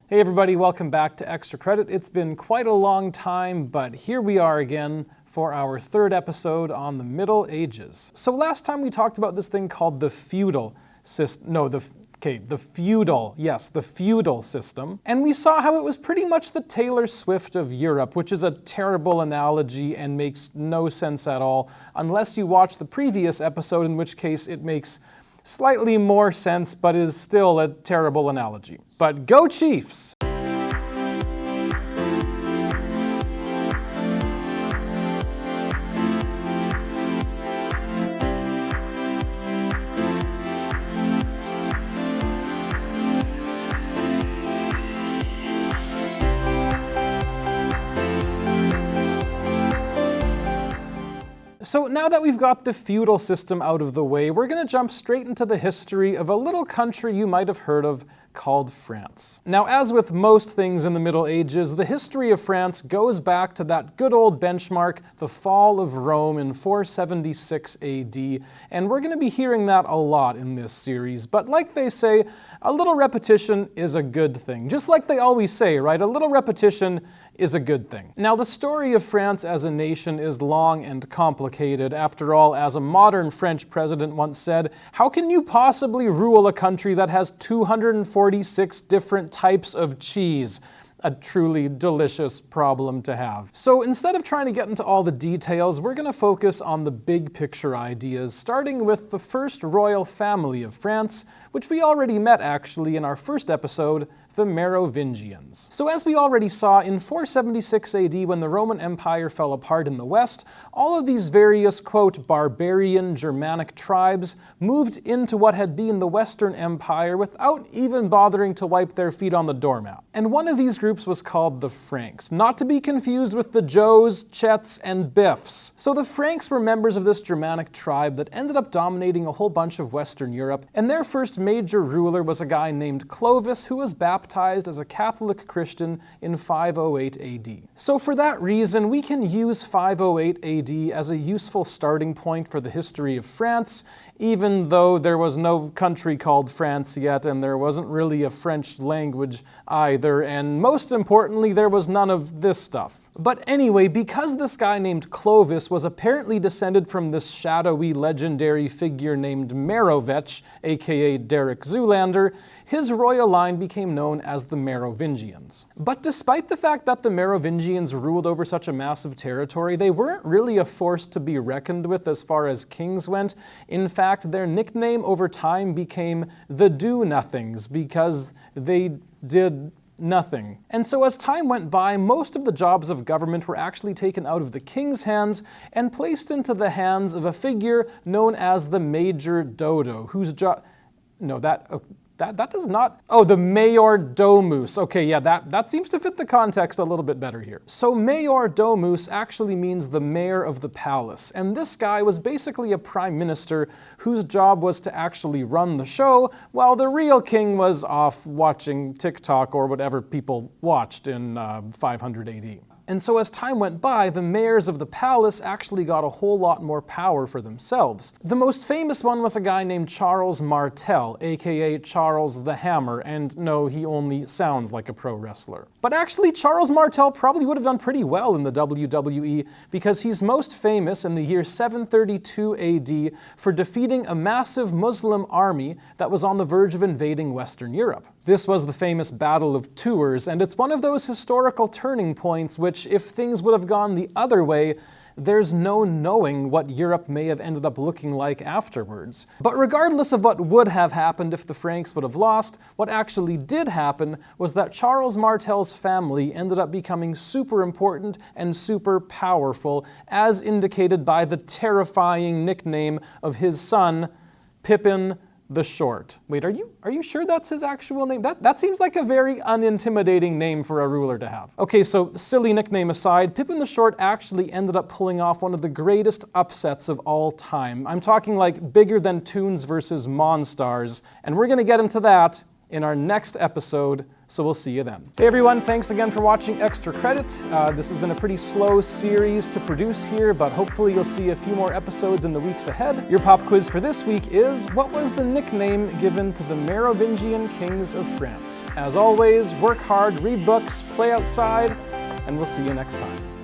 Hey everybody, welcome back to Extra Credit. It's been quite a long time, but here we are again for our third episode on the Middle Ages. So last time we talked about this thing called the feudal system. The feudal system. And we saw how it was pretty much the Taylor Swift of Europe, which is a terrible analogy and makes no sense at all, unless you watch the previous episode, in which case it makes slightly more sense, but is still a terrible analogy. But go Chiefs! So now that we've got the feudal system out of the way, we're going to jump straight into the history of a little country you might have heard of called France. Now, as with most things in the Middle Ages, the history of France goes back to that good old benchmark, the fall of Rome in 476 AD, and we're going to be hearing that a lot in this series. But like they say, a little repetition is a good thing. Just like they always say, right? A little repetition is a good thing. Now, the story of France as a nation is long and complicated. After all, as a modern French president once said, how can you possibly rule a country that has 246 different types of cheese? A truly delicious problem to have. So instead of trying to get into all the details, we're going to focus on the big picture ideas, starting with the first royal family of France, which we already met actually in our first episode, the Merovingians. So as we already saw, in 476 AD, when the Roman Empire fell apart in the west, all of these various, quote, barbarian Germanic tribes moved into what had been the Western Empire without even bothering to wipe their feet on the doormat. And one of these groups was called the Franks, not to be confused with the Joes, Chets, and Biffs. So the Franks were members of this Germanic tribe that ended up dominating a whole bunch of Western Europe, and their first major ruler was a guy named Clovis, who was baptized as a Catholic Christian in 508 AD. So for that reason, we can use 508 AD as a useful starting point for the history of France, even though there was no country called France yet, and there wasn't really a French language either, and most importantly, there was none of this stuff. But anyway, because this guy named Clovis was apparently descended from this shadowy legendary figure named Merovech, aka Derek Zoolander, his royal line became known as the Merovingians. But despite the fact that the Merovingians ruled over such a massive territory, they weren't really a force to be reckoned with as far as kings went. In fact, their nickname over time became the Do-Nothings because they did nothing. And so as time went by, most of the jobs of government were actually taken out of the king's hands and placed into the hands of a figure known as the Major Dodo, whose job... No, that does not... Oh, the Mayor Domus. Okay, yeah, that seems to fit the context a little bit better here. So Mayor Domus actually means the mayor of the palace, and this guy was basically a prime minister whose job was to actually run the show, while the real king was off watching TikTok or whatever people watched in 500 AD. And so as time went by, the mayors of the palace actually got a whole lot more power for themselves. The most famous one was a guy named Charles Martel, aka Charles the Hammer, and no, he only sounds like a pro wrestler. But actually, Charles Martel probably would have done pretty well in the WWE because he's most famous in the year 732 AD for defeating a massive Muslim army that was on the verge of invading Western Europe. This was the famous Battle of Tours, and it's one of those historical turning points which, if things would have gone the other way, there's no knowing what Europe may have ended up looking like afterwards. But regardless of what would have happened if the Franks would have lost, what actually did happen was that Charles Martel's family ended up becoming super important and super powerful, as indicated by the terrifying nickname of his son, Pippin the Short. Wait, are you sure that's his actual name? That seems like a very unintimidating name for a ruler to have. Okay, so silly nickname aside, Pippin the Short actually ended up pulling off one of the greatest upsets of all time. I'm talking like bigger than Toons versus Monstars, and we're gonna get into that in our next episode, so we'll see you then. Hey everyone, thanks again for watching Extra Credit. This has been a pretty slow series to produce here, but hopefully you'll see a few more episodes in the weeks ahead. Your pop quiz for this week is, what was the nickname given to the Merovingian kings of France? As always, work hard, read books, play outside, and we'll see you next time.